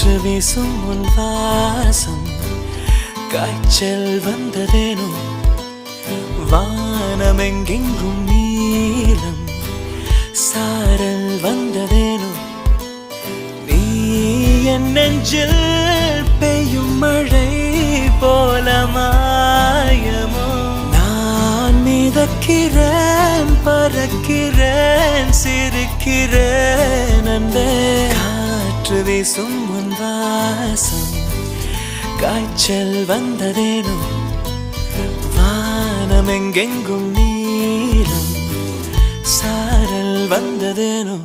காற்று வீசும் உன் வாசம் காய்ச்சல் வந்ததேனோ வானமெங்கெங்கும் நீலம் சாரல் வந்ததேனோ நீ என் நெஞ்சில் பெய்யும் மழை போல மாயமோ நான் மிதக்கிறேன் பறக்கிறேன் சிரிக்கிறேன் அன்பே காற்று வீசும் உன் வாசம் காய்ச்சல் வந்ததேனோ வானமெங்கெங்கும் நீலம் சாரல் வந்ததேனோ